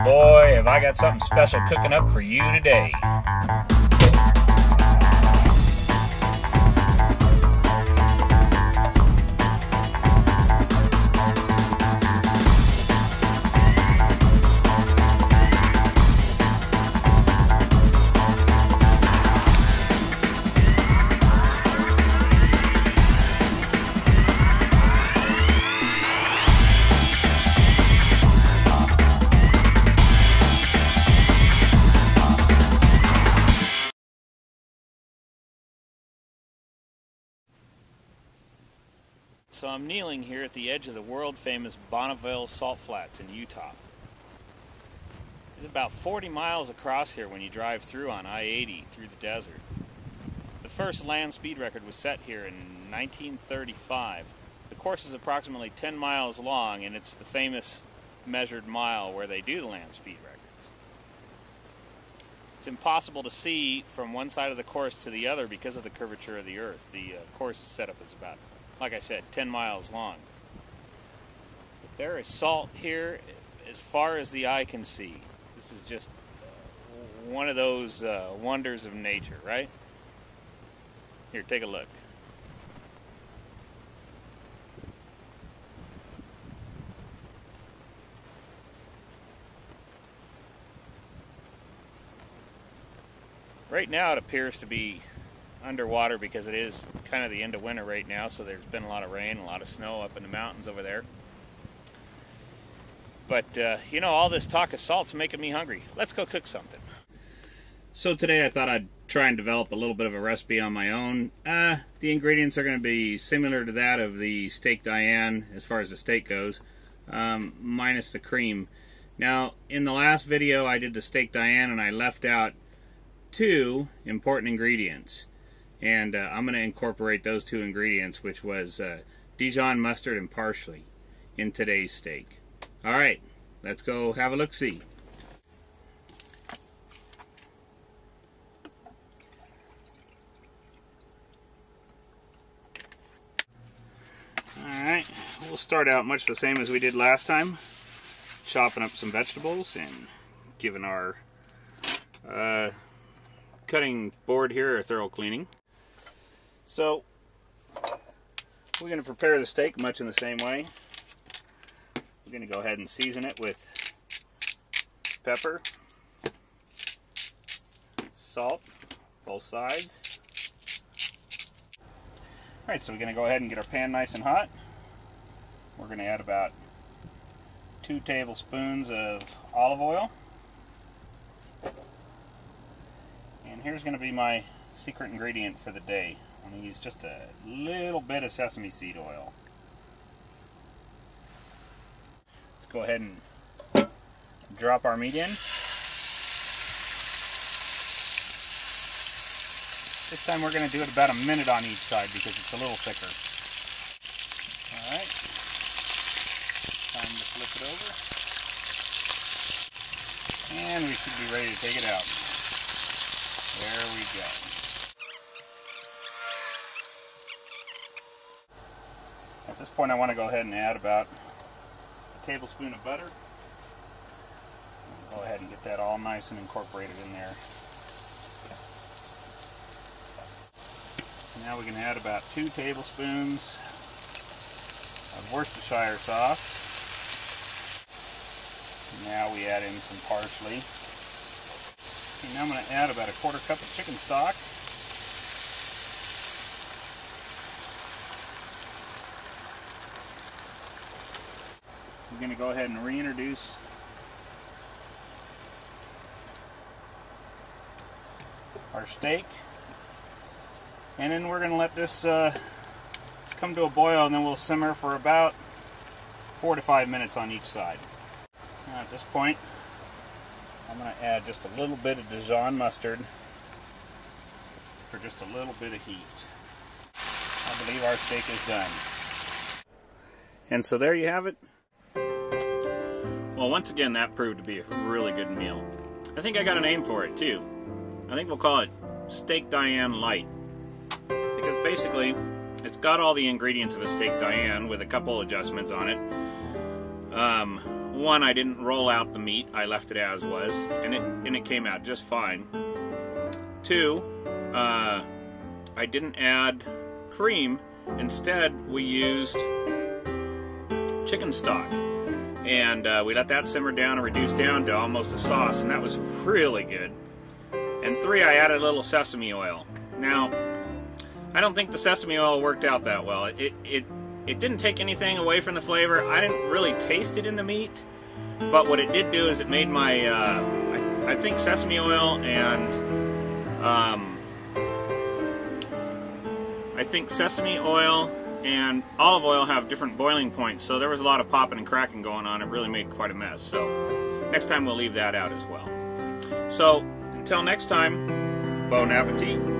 Boy, have I got something special cooking up for you today. So I'm kneeling here at the edge of the world-famous Bonneville Salt Flats in Utah. It's about 40 miles across here when you drive through on I-80 through the desert. The first land speed record was set here in 1935. The course is approximately 10 miles long, and it's the famous measured mile where they do the land speed records. It's impossible to see from one side of the course to the other because of the curvature of the earth. The course is set up as about, like I said, 10 miles long. But there is salt here as far as the eye can see. This is just one of those wonders of nature, right? Here, take a look. Right now it appears to be underwater because it is kind of the end of winter right now, so there's been a lot of rain, a lot of snow up in the mountains over there. But, you know, all this talk of salt's making me hungry. Let's go cook something. So today I thought I'd try and develop a little bit of a recipe on my own. The ingredients are going to be similar to that of the Steak Diane as far as the steak goes, minus the cream. Now, in the last video I did the Steak Diane and I left out two important ingredients. And I'm going to incorporate those two ingredients, which was Dijon mustard and parsley, in today's steak. Alright, let's go have a look-see. Alright, we'll start out much the same as we did last time, chopping up some vegetables and giving our cutting board here a thorough cleaning. So, we're going to prepare the steak much in the same way. We're going to go ahead and season it with pepper, salt, both sides. Alright, so we're going to go ahead and get our pan nice and hot. We're going to add about 2 tablespoons of olive oil. And here's going to be my secret ingredient for the day. I'm going to use just a little bit of sesame seed oil. Let's go ahead and drop our meat in. This time we're going to do it about a minute on each side because it's a little thicker. Alright. Time to flip it over. And we should be ready to take it out. There we go. At this point I want to go ahead and add about a tablespoon of butter. Go ahead and get that all nice and incorporated in there. Now we can add about 2 tablespoons of Worcestershire sauce. Now we add in some parsley. Okay, now I'm going to add about a 1/4 cup of chicken stock. We're going to go ahead and reintroduce our steak. And then we're going to let this come to a boil, and then we'll simmer for about 4 to 5 minutes on each side. Now at this point, I'm going to add just a little bit of Dijon mustard for just a little bit of heat. I believe our steak is done. And so there you have it. Well, once again, that proved to be a really good meal. I think I got a name for it too. I think we'll call it Steak Diane Lite. Because basically, it's got all the ingredients of a Steak Diane with a couple adjustments on it. one, I didn't roll out the meat. I left it as was, and it came out just fine. Two, I didn't add cream. Instead, we used chicken stock, and we let that simmer down and reduce down to almost a sauce, and that was really good. And three, I added a little sesame oil. Now, I don't think the sesame oil worked out that well. It didn't take anything away from the flavor. I didn't really taste it in the meat, but what it did do is it made my, I think sesame oil and, olive oil have different boiling points, so there was a lot of popping and cracking going on. It really made quite a mess. So next time we'll leave that out as well. So until next time, bon appetit.